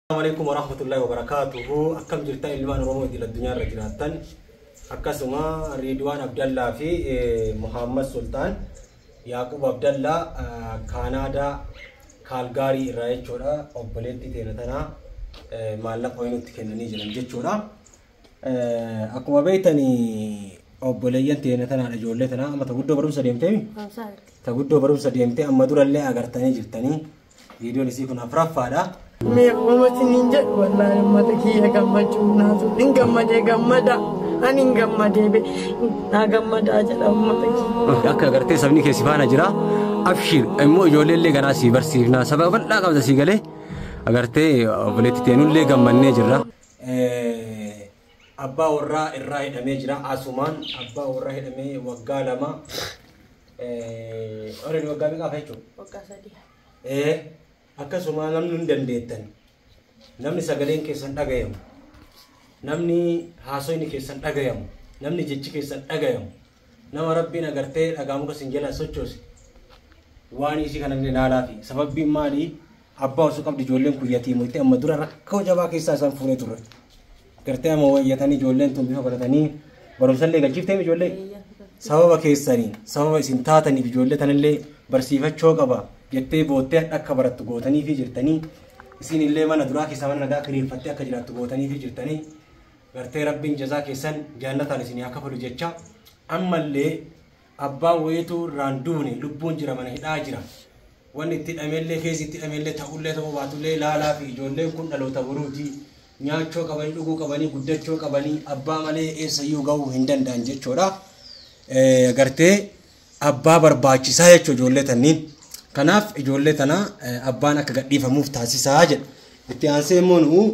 السلام عليكم ورحمة الله وبركاته. أكم جرتا إلمان رومو دي الدنيا رجلاتن أكسما ريدوان عبد الله في محمد سلطان يعقوب عبد الله كندا كالغاري رايچورا أوبليتي تيرتنا مالك وينو تكنني جلن جچورا أكما بيتني أوبليين تيرتنا رجولتنا أما تقولوا بروم سديمتي تقولوا بروم سديمتي أما دور اللي أغرتني جرتني فيديو نسيكون أفراف فادا Mama sininja wallahi mata kiya gammadu nazo din gammade gammada anin gammade be na gammada jada mata ki akka garte sabni ke sifana jira afshir immo ijoollee gana si barsiifna sababan la qabda si gale agarte obletti tenulle gammanne jira abba warra irra hidame jira asuman abba warra hidame wagga lama ore wagga mi ka fecho wagga sadi akkasuma namni dandeettan namni sagaleen keessan dhagayamu namni haasoyni keessan dhagayamu namni jechi keessan dhagayamu nama rabbiin agartee dhagaamu kasin jala sochoosi waan isi kana ilaalaafi sababbiin maali abbaa osoo qabdi ijoolleen kun yatiimotti amma dura rakkoo jabaa keessaa isaan fuunee turre gartee amma wayyatanii ijoolleen tun bifa godhatanii barumsallee galchiftee ijoollee sababa keessanii sababa isin taataniif ijoollee tanallee barsiifachoo qaba jettee boottee akka barattu gootanii fi jirtanii isin illee mana duraa keessa mana nagaa kiriirfattee akka jiraattu gootanii fi jirtanii gartee rabbiin jazaa keessan jannataan isin akka fudhu jecha ammallee abbaan wayituu irraan duune lubbuun jira mana hidhaa jira wanni itti dhameellee keessi itti dhameellee ta'ullee ta'uu baatullee ilaalaa fi ijoolleen kun dhaloota boruutii nyaachoo qabanii dhuguu qabanii guddachoo qabanii abbaa malee eessayyuu ga'uu hin danda'an jechuudha gartee abbaa barbaachisaa jechuu ijoollee tanniin kanaaf ijoollee tana abbaan akka gadhiifamuuf taasisaa jedha itti aansee immoo nu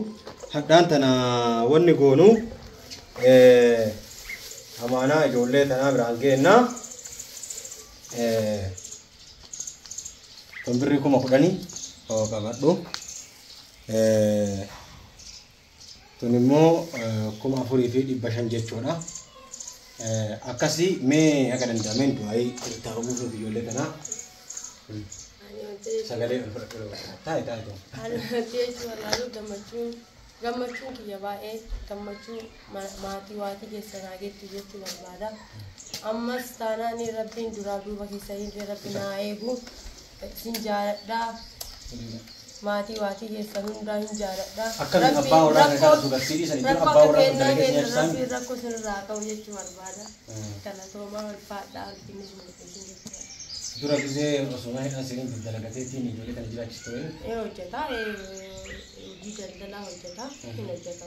hadhaan tana wanni goonu amaanaa ijoollee tana biraan geenna tombirri 10,000 oo qabadhu tun immoo 4,500 jechuudha akkasi mee akka danda'ameen du'aayii itti haguuguuf ijoollee tana sagalee taa'e to jechu wallahi gammachuun kiyya baay'ee gammachuu maatii waatii keessanaa geettu jechuu barbaada ammas taanaani rabbiin duraa duuba keessanii rabbi naa eegu sin jaaladhaa maatii waatii keessan hundaa hin jaaladhaa akkana abbaa warraa kana dubartii san iddoo abbaa warraa kana keessan rakkoo sirraa qabu jechuu barbaada kana toomaa walfaadhaa arginu dura gisee osoo hidhaan siniin daldalagateetiin ijoollee kana jiraachistu hojjeta hojii daldalaa hojjeta hin hojjeta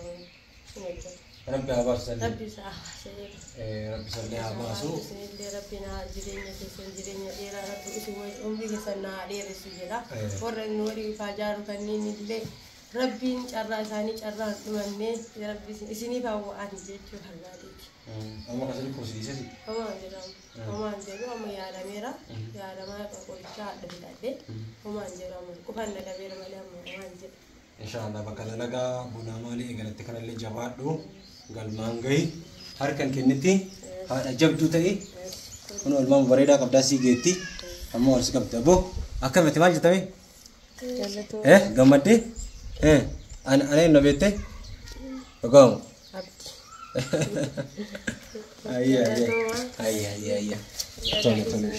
rabbi haa baasu rabbi sallee haa baasu rabbi naa jireenya keessan jireenya dheeraa rabbi isin umrii keessan naa dheeressu jedha warra inni walii ifaa jaaru kanneen illee rabbiin carraa isaanii carraa hin dhumannee rabbi isiniif hawwa'an jechuu barbaadeeti amma kasanii kursiisesi homaan jedhu amma yaadameera yaadamaa qoricha adda fidadhe homaan jedhu amma qufan nagabeera malee amma homaan jedhu inshallah bakka dalagaa bunaa maalii eegalatti kanallee jabaadhu galmaan gahi harkan kennitti haadha jabduu ta'e kun olmaan bareedaa qabdaa sii geetti amma wal si qabda boo akkamatti maal jettame gammaddee ana hin beekte dhugaamu ayya tole tole